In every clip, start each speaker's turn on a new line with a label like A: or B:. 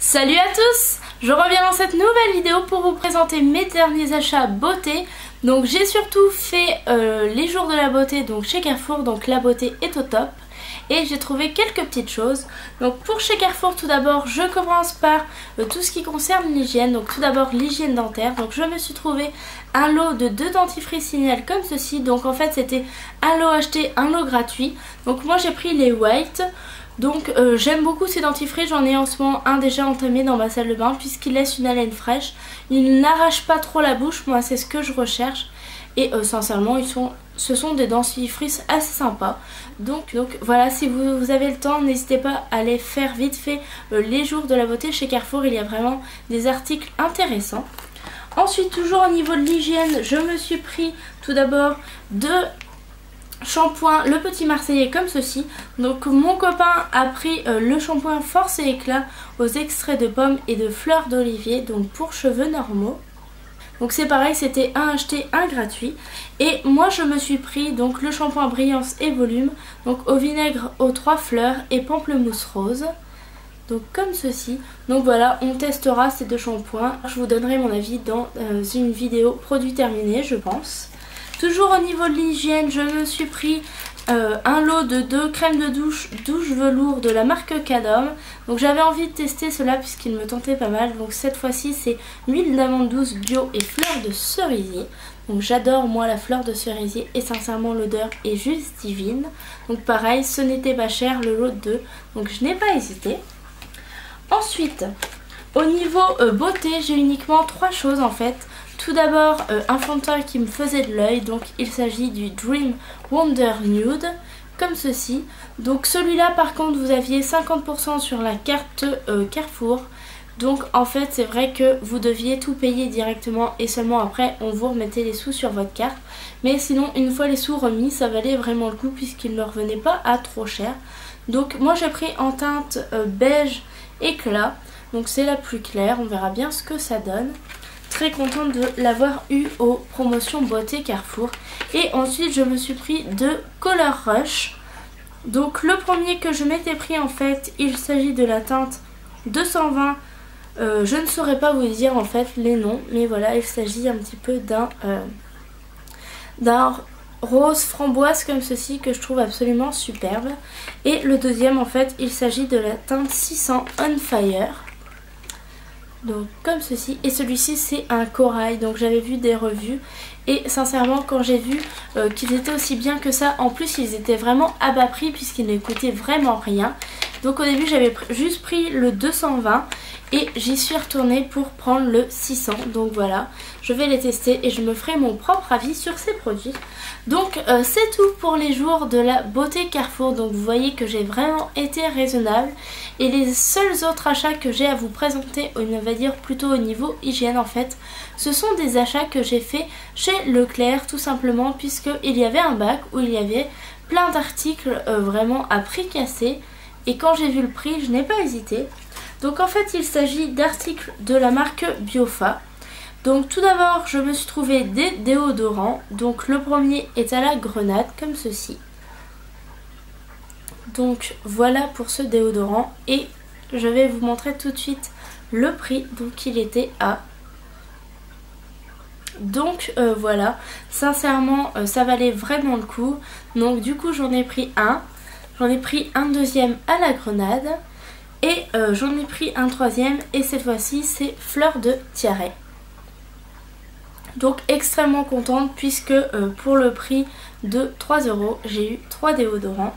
A: Salut à tous! Je reviens dans cette nouvelle vidéo pour vous présenter mes derniers achats beauté. Donc j'ai surtout fait les jours de la beauté donc chez Carrefour, donc la beauté est au top. Et j'ai trouvé quelques petites choses. Donc pour chez Carrefour, tout d'abord je commence par tout ce qui concerne l'hygiène. Donc tout d'abord l'hygiène dentaire. Donc je me suis trouvé un lot de 2 dentifrices Signal comme ceci. Donc en fait c'était un lot acheté, un lot gratuit. Donc moi j'ai pris les white. Donc j'aime beaucoup ces dentifrices, j'en ai en ce moment un déjà entamé dans ma salle de bain puisqu'il laisse une haleine fraîche. Il n'arrache pas trop la bouche, moi c'est ce que je recherche. Et sincèrement ce sont des dentifrices assez sympas. Donc voilà, si vous avez le temps, n'hésitez pas à aller faire vite fait les jours de la beauté chez Carrefour, il y a vraiment des articles intéressants. Ensuite, toujours au niveau de l'hygiène, je me suis pris tout d'abord 2 shampoing le petit marseillais comme ceci. Donc mon copain a pris le shampoing Force et Éclat aux extraits de pommes et de fleurs d'olivier, donc pour cheveux normaux. Donc c'est pareil, c'était un acheté, un gratuit. Et moi je me suis pris donc le shampoing Brillance et Volume, donc au vinaigre aux 3 fleurs et pamplemousse rose. Donc comme ceci. Donc voilà, on testera ces 2 shampoings. Je vous donnerai mon avis dans une vidéo produit terminé, je pense. Toujours au niveau de l'hygiène, je me suis pris un lot de 2 crèmes de douche velours de la marque Cadom. Donc j'avais envie de tester cela puisqu'il me tentait pas mal. Donc cette fois-ci c'est huile d'amande douce bio et fleur de cerisier. Donc j'adore moi la fleur de cerisier et sincèrement l'odeur est juste divine. Donc pareil, ce n'était pas cher, le lot de 2. Donc je n'ai pas hésité. Ensuite, au niveau beauté, j'ai uniquement 3 choses en fait. Tout d'abord un fond de teint qui me faisait de l'œil, donc il s'agit du Dream Wonder Nude, comme ceci. Donc celui-là par contre vous aviez 50% sur la carte Carrefour. Donc en fait c'est vrai que vous deviez tout payer directement et seulement après on vous remettait les sous sur votre carte. Mais sinon une fois les sous remis ça valait vraiment le coup puisqu'il ne revenait pas à trop cher. Donc moi j'ai pris en teinte beige éclat, donc c'est la plus claire, on verra bien ce que ça donne. Très contente de l'avoir eu aux promotions beauté Carrefour. Et ensuite je me suis pris 2 Color Rush. Donc le premier que je m'étais pris en fait, il s'agit de la teinte 220. Je ne saurais pas vous dire en fait les noms, mais voilà, il s'agit un petit peu d'un rose framboise comme ceci que je trouve absolument superbe. Et le deuxième en fait, il s'agit de la teinte 600 On Fire. Donc comme ceci, et celui-ci c'est un corail, donc j'avais vu des revues et sincèrement quand j'ai vu qu'ils étaient aussi bien que ça, en plus ils étaient vraiment à bas prix puisqu'ils ne coûtaient vraiment rien. Donc au début j'avais juste pris le 220 et j'y suis retournée pour prendre le 600. Donc voilà, je vais les tester et je me ferai mon propre avis sur ces produits. Donc c'est tout pour les jours de la beauté Carrefour. Donc vous voyez que j'ai vraiment été raisonnable. Et les seuls autres achats que j'ai à vous présenter, on va dire plutôt au niveau hygiène en fait, ce sont des achats que j'ai fait chez Leclerc tout simplement, puisqu'il y avait un bac où il y avait plein d'articles vraiment à prix cassé. Et quand j'ai vu le prix, je n'ai pas hésité. Donc en fait il s'agit d'articles de la marque Biofa. Donc tout d'abord je me suis trouvé des déodorants. Donc le premier est à la grenade comme ceci. Donc voilà pour ce déodorant et je vais vous montrer tout de suite le prix. Donc il était à... Donc voilà, sincèrement ça valait vraiment le coup. Donc du coup j'en ai pris un. J'en ai pris un deuxième à la grenade. Et j'en ai pris un troisième et cette fois-ci c'est fleur de tiare. Donc extrêmement contente puisque pour le prix de 3 € j'ai eu 3 déodorants.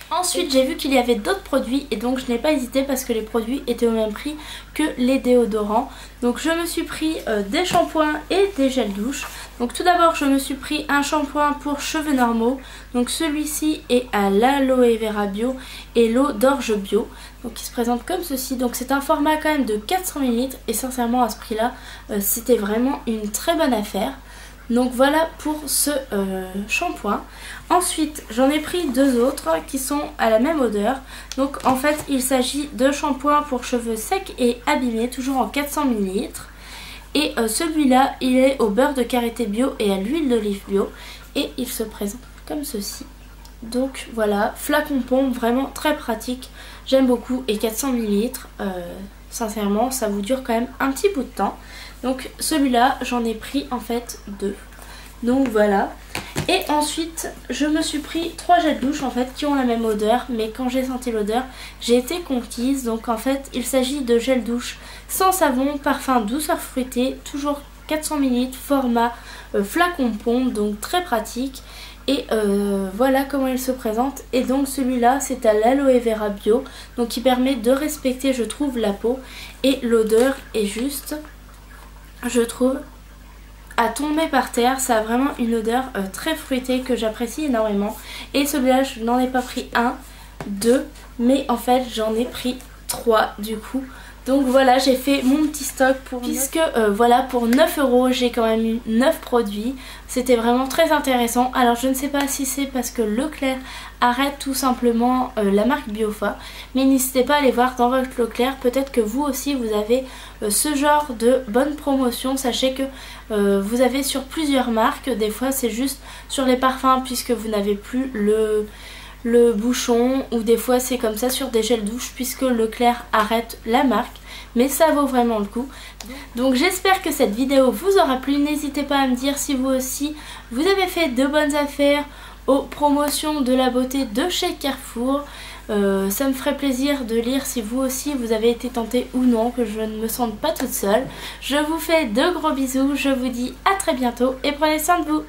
A: Ensuite j'ai vu qu'il y avait d'autres produits et donc je n'ai pas hésité parce que les produits étaient au même prix que les déodorants. Donc je me suis pris des shampoings et des gels douche. Donc tout d'abord je me suis pris un shampoing pour cheveux normaux. Donc celui-ci est à l'aloe vera bio et l'eau d'orge bio. Donc il se présente comme ceci. Donc c'est un format quand même de 400 ml et sincèrement à ce prix là c'était vraiment une très bonne affaire. Donc voilà pour ce shampoing. Ensuite j'en ai pris 2 autres qui sont à la même odeur. Donc en fait il s'agit de shampoing pour cheveux secs et abîmés, toujours en 400 ml. Et celui-là il est au beurre de karité bio et à l'huile d'olive bio. Et il se présente comme ceci. Donc voilà, flacon pompe, vraiment très pratique. J'aime beaucoup et 400 ml. sincèrement ça vous dure quand même un petit bout de temps. Donc celui-là j'en ai pris en fait 2. Donc voilà. Et ensuite je me suis pris 3 gels douche en fait qui ont la même odeur, mais quand j'ai senti l'odeur j'ai été conquise. Donc en fait il s'agit de gel douche sans savon, parfum douceur fruitée, toujours 400 ml, format flacon pompe, donc très pratique. Et voilà comment il se présente. Et donc celui-là c'est à l'aloe vera bio, donc qui permet de respecter je trouve la peau. Et l'odeur est juste, je trouve, à tomber par terre. Ça a vraiment une odeur très fruitée que j'apprécie énormément. Et celui-là je n'en ai pas pris un, 2, mais en fait j'en ai pris 3 du coup. Donc voilà, j'ai fait mon petit stock puisque voilà, pour 9 € j'ai quand même eu 9 produits. C'était vraiment très intéressant. Alors je ne sais pas si c'est parce que Leclerc arrête tout simplement la marque Biofa, mais n'hésitez pas à aller voir dans votre Leclerc. Peut-être que vous aussi vous avez ce genre de bonne promotion. Sachez que vous avez sur plusieurs marques. Des fois c'est juste sur les parfums puisque vous n'avez plus le bouchon, ou des fois c'est comme ça sur des gels douche puisque Leclerc arrête la marque, mais ça vaut vraiment le coup. Donc j'espère que cette vidéo vous aura plu. N'hésitez pas à me dire si vous aussi vous avez fait de bonnes affaires aux promotions de la beauté de chez Carrefour. Ça me ferait plaisir de lire si vous aussi vous avez été tenté ou non, que je ne me sente pas toute seule. Je vous fais de gros bisous, je vous dis à très bientôt et prenez soin de vous.